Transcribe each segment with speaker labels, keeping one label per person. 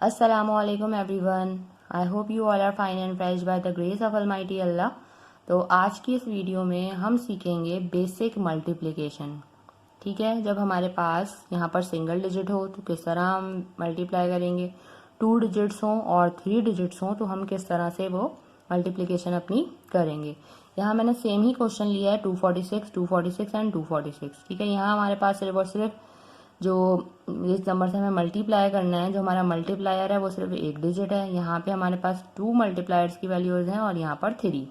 Speaker 1: Assalamualaikum everyone. I hope you all are fine and fresh by the grace of Almighty Allah. तो आज की इस video में हम सीखेंगे बेसिक मल्टीप्लिकेशन। ठीक है, जब हमारे पास यहाँ पर सिंगल डिजिट हो तो किस तरह हम मल्टीप्लाई करेंगे, 2 डिजिट्स हों और 3 डिजिट्स हों तो हम किस तरह से वो मल्टीप्लिकेशन अपनी करेंगे। यहाँ मैंने सेम ही क्वेश्चन लिया है 246, 246 एंड 246। ठीक है, यहाँ हमारे पास सिर्फ और सिर्फ जो इस नंबर से हमें मल्टीप्लाई करना है, जो हमारा मल्टीप्लायर है वो सिर्फ एक डिजिट है। यहाँ पे हमारे पास 2 मल्टीप्लायर्स की वैल्यूज हैं और यहाँ पर 3।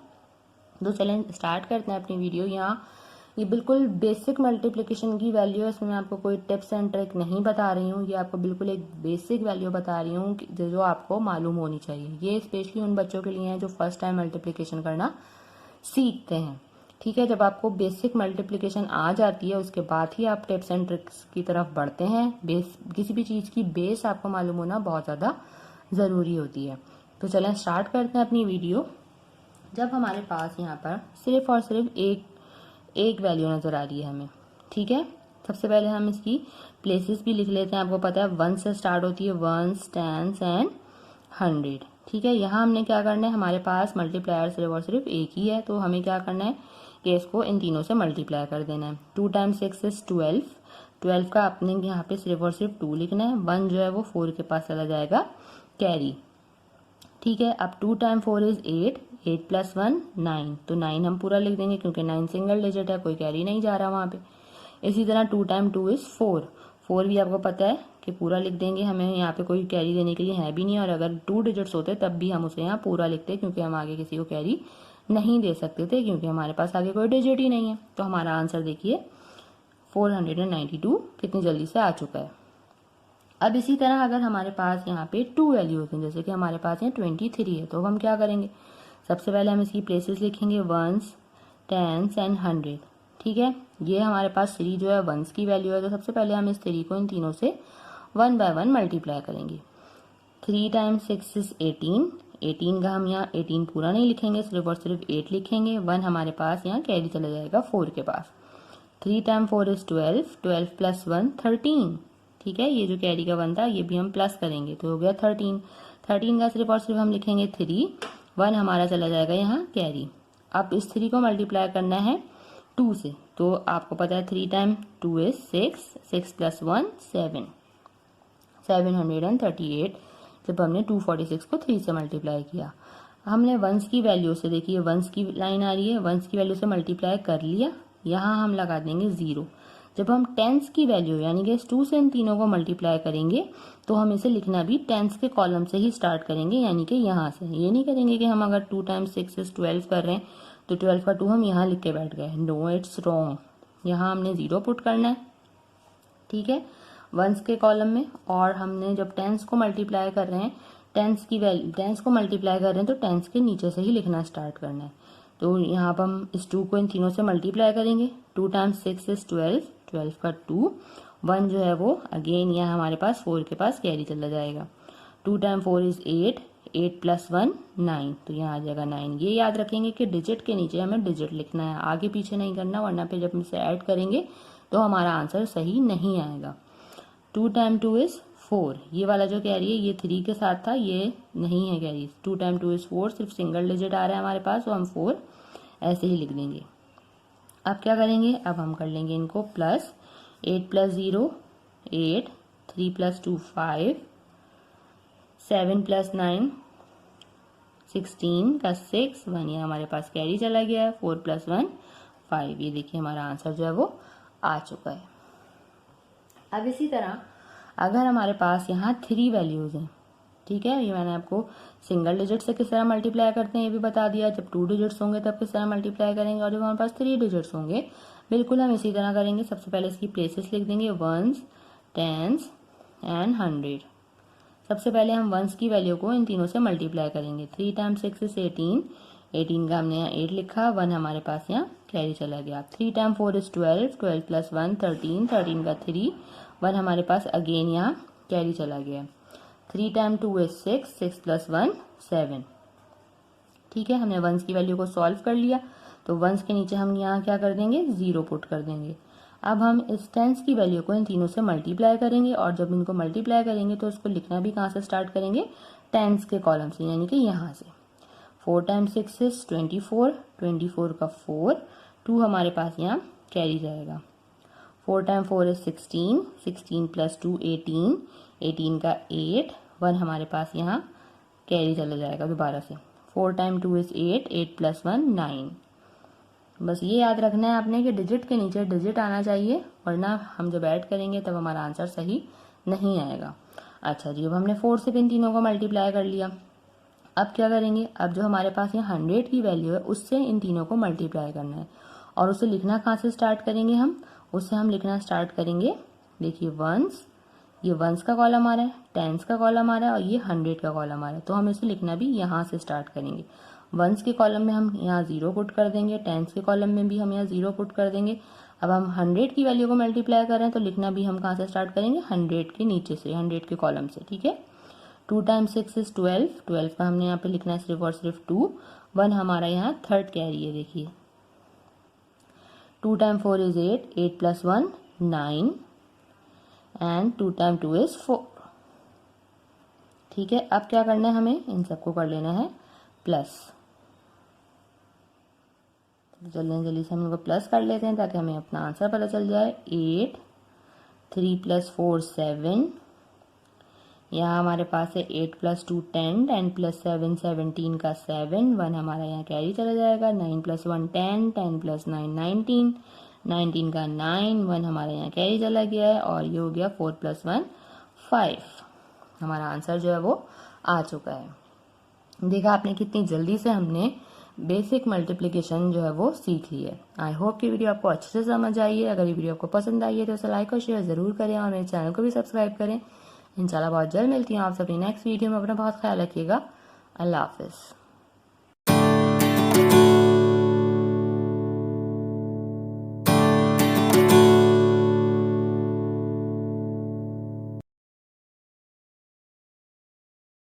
Speaker 1: तो चलें स्टार्ट करते हैं अपनी वीडियो। यहाँ ये बिल्कुल बेसिक मल्टीप्लिकेशन की वैल्यू है, इसमें मैं आपको कोई टिप्स एंड ट्रिक नहीं बता रही हूँ। ये आपको बिल्कुल एक बेसिक वैल्यू बता रही हूँ जो आपको मालूम होनी चाहिए। ये स्पेशली उन बच्चों के लिए है जो फर्स्ट टाइम मल्टीप्लिकेशन करना सीखते हैं। ठीक है, जब आपको बेसिक मल्टीप्लिकेशन आ जाती है उसके बाद ही आप टिप्स एंड ट्रिक्स की तरफ बढ़ते हैं। किसी भी चीज़ की बेस आपको मालूम होना बहुत ज़्यादा ज़रूरी होती है। तो चलें स्टार्ट करते हैं अपनी वीडियो। जब हमारे पास यहाँ पर सिर्फ और सिर्फ एक वैल्यू नज़र आ रही है हमें। ठीक है, सबसे पहले हम इसकी प्लेसेस भी लिख लेते हैं। आपको पता है 1 से स्टार्ट होती है, 1s, 10s एंड 100। ठीक है, यहाँ हमने क्या करना है, हमारे पास मल्टीप्लायर सिर्फ और सिर्फ एक ही है तो हमें क्या करना है कि इसको इन तीनों से मल्टीप्लाई कर देना है। 2 टाइम्स 6 इज 12। 12 का अपने यहाँ पे सिर्फ और सिर्फ 2 लिखना है। 1 जो है वो 4 के पास चला जाएगा कैरी। ठीक है, अब 2 टाइम 4 इज 8। 8 प्लस 1 9। तो 9 हम पूरा लिख देंगे क्योंकि 9 सिंगल डिजिट है, कोई कैरी नहीं जा रहा वहाँ पे। इसी तरह 2 टाइम 2 इज 4। 4 भी आपको पता है कि पूरा लिख देंगे, हमें यहाँ पे कोई कैरी देने के लिए है भी नहीं। और अगर 2 डिजिट्स होते तब भी हम उसे यहाँ पूरा लिखते क्योंकि हम आगे किसी को कैरी नहीं दे सकते थे क्योंकि हमारे पास आगे कोई डिजिट ही नहीं है। तो हमारा आंसर देखिए 492 कितनी जल्दी से आ चुका है। अब इसी तरह अगर हमारे पास यहाँ पे 2 वैल्यूज हैं, जैसे कि हमारे पास यहाँ 23 है, तो हम क्या करेंगे, सबसे पहले हम इसकी प्लेसेस लिखेंगे 1s, 10s एंड 100। ठीक है, ये हमारे पास 3 जो है 1s की वैल्यू है, तो सबसे पहले हम इस 3 को इन तीनों से 1 बाय 1 मल्टीप्लाई करेंगे। 3 टाइम्स 6 इज 18। 18 का हम यहाँ 18 पूरा नहीं लिखेंगे, सिर्फ और सिर्फ 8 लिखेंगे। 1 हमारे पास यहाँ कैरी चला जाएगा 4 के पास। 3 टाइम 4 इज 12। 12 प्लस 1 13। ठीक है, ये जो कैरी का 1 था ये भी हम प्लस करेंगे तो हो गया 13। 13 का सिर्फ और सिर्फ हम लिखेंगे 3। 1 हमारा चला जाएगा यहाँ कैरी। अब इस 3 को मल्टीप्लाई करना है 2 से, तो आपको पता है 3 टाइम 2 इज 6। 6 प्लस 1 7। 738 जब हमने 246 को 3 से मल्टीप्लाई किया। हमने 1s की वैल्यू से, देखिए 1s की लाइन आ रही है, 1s की वैल्यू से मल्टीप्लाई कर लिया। यहाँ हम लगा देंगे 0। जब हम 10s की वैल्यू यानी कि इस 2 से इन तीनों को मल्टीप्लाई करेंगे तो हम इसे लिखना भी 10s के कॉलम से ही स्टार्ट करेंगे, यानी कि यहाँ से। ये नहीं करेंगे कि हम अगर 2 टाइम्स 6 इज 12 कर रहे हैं तो 12 का 2 हम यहाँ लिख के बैठ गए। No, it's wrong. यहाँ हमने 0 पुट करना है। ठीक है, 1s के कॉलम में। और हमने जब 10s को मल्टीप्लाई कर रहे हैं, 10s को मल्टीप्लाई कर रहे हैं तो 10s के नीचे से ही लिखना स्टार्ट करना है। तो यहाँ पर हम इस 2 को इन तीनों से मल्टीप्लाई करेंगे। 2 टाइम्स 6 इज 12। 12 का 2। 1 जो है वो अगेन यहाँ हमारे पास 4 के पास कैरी चला जाएगा। 2 टाइम 4 इज 8। 8 प्लस 1 9। तो यहाँ आ जाएगा 9। ये याद रखेंगे कि डिजिट के नीचे हमें डिजिट लिखना है, आगे पीछे नहीं करना, वरना फिर जब हम इसे ऐड करेंगे तो हमारा आंसर सही नहीं आएगा। 2 टाइम 2 इज 4। ये वाला जो कैरी है ये 3 के साथ था, ये नहीं है कैरी। 2 टाइम 2 इज 4, सिर्फ सिंगल डिजिट आ रहा है हमारे पास, तो हम 4 ऐसे ही लिख देंगे। अब क्या करेंगे, अब हम कर लेंगे इनको प्लस। 8 प्लस 0 8। 3 प्लस 2 5। 7 प्लस 9 16 का 6। 1 ये हमारे पास कैरी चला गया है। 4 प्लस 1 5। ये देखिए हमारा आंसर जो है वो आ चुका है। अब इसी तरह अगर हमारे पास यहाँ 3 वैल्यूज हैं, ठीक है, ये मैंने आपको सिंगल डिजिट से किस तरह मल्टीप्लाई करते हैं ये भी बता दिया। जब 2 डिजिट्स होंगे तब किस तरह मल्टीप्लाई करेंगे, और जब हमारे पास 3 डिजिट्स होंगे बिल्कुल हम इसी तरह करेंगे। सबसे पहले इसकी प्लेसेस लिख देंगे 1s, 10s एंड 100। सबसे पहले हम 1s की वैल्यू को इन तीनों से मल्टीप्लाई करेंगे। 3 टाइम्स 6 इज 18। 18 का हमने यहाँ 8 लिखा। 1 हमारे पास यहाँ कैरी चला गया। 3 टाइम 4 इज 12। 12 प्लस 1 13। 13 का 3। 1 हमारे पास अगेन यहाँ कैरी चला गया। 3 टाइम 2 इज 6। 6 प्लस 1 7। ठीक है, हमने 1s की वैल्यू को सॉल्व कर लिया। तो 1s के नीचे हम यहाँ क्या कर देंगे, 0 पुट कर देंगे। अब हम इस टेंस की वैल्यू को इन तीनों से मल्टीप्लाई करेंगे और जब इनको मल्टीप्लाई करेंगे तो उसको लिखना भी कहाँ से स्टार्ट करेंगे, टेंस के कॉलम से, यानी कि यहाँ से। 4 टाइम्स 6 इज 24, 24 का 4, 2 हमारे पास यहाँ कैरी जाएगा। 4 टाइम 4 इज 16, 16 प्लस 2 18, 18 का 8, 1 हमारे पास यहाँ कैरी चला जाएगा दोबारा से। 4 टाइम 2 इज 8, 8 प्लस 1 9। बस ये याद रखना है आपने कि डिजिट के नीचे डिजिट आना चाहिए, वरना हम जब ऐड करेंगे तब हमारा आंसर सही नहीं आएगा। अच्छा जी, अब हमने 4 से इन तीनों को मल्टीप्लाई कर लिया। अब क्या करेंगे, अब जो हमारे पास यहाँ 100 की वैल्यू है उससे इन तीनों को मल्टीप्लाई करना है और उसे लिखना कहाँ से स्टार्ट करेंगे हम, उससे हम लिखना स्टार्ट करेंगे, देखिए वंस, ये वंस का कॉलम आ रहा है, टेंस का कॉलम आ रहा है और ये 100 का कॉलम आ रहा है, तो हम इसे लिखना भी यहाँ से स्टार्ट करेंगे। वंस के कॉलम में हम यहाँ 0 पुट कर देंगे, टेंस के कॉलम में भी हम यहाँ 0 पुट कर देंगे। अब हम 100 की वैल्यू को मल्टीप्लाई कर रहे हैं तो लिखना भी हम कहाँ से स्टार्ट करेंगे, 100 के नीचे से, 100 के कॉलम से, ठीक है। 2 टाइम्स 6 इज 12, 12 का हमने यहाँ पे लिखना है सिर्फ और सिर्फ 2, 1 हमारा यहाँ थर्ड कैरी है, देखिए। 2 time 4 is 8, 8 plus 1 9 and 2 time 2 is 4, ठीक है। अब क्या करना है, हमें इन सबको कर लेना है प्लस। जल्दी जल्दी से हम इनको प्लस कर लेते हैं ताकि हमें अपना आंसर पता चल जाए। 8, 3 प्लस 4 7, यहाँ हमारे पास है 8 प्लस 2 10, 10 प्लस 7 17 का 7, 1 हमारा यहाँ कैरी चला जाएगा। 9 प्लस 1 10, 10 प्लस 9 19, 19 का 9, 1 हमारा यहाँ कैरी चला गया है और ये हो गया 4 प्लस 1 5। हमारा आंसर जो है वो आ चुका है। देखा आपने कितनी जल्दी से हमने बेसिक मल्टीप्लिकेशन जो है वो सीख ली है। आई होप कि वीडियो आपको अच्छे से समझ आई है। अगर ये वीडियो आपको पसंद आई है तो उसे लाइक और शेयर ज़रूर करें और मेरे चैनल को भी सब्सक्राइब करें। इंशाल्लाह बहुत जल्द मिलती हूँ आप सभी नेक्स्ट वीडियो में। अपना बहुत ख्याल रखिएगा। अल्लाह हाफिज़।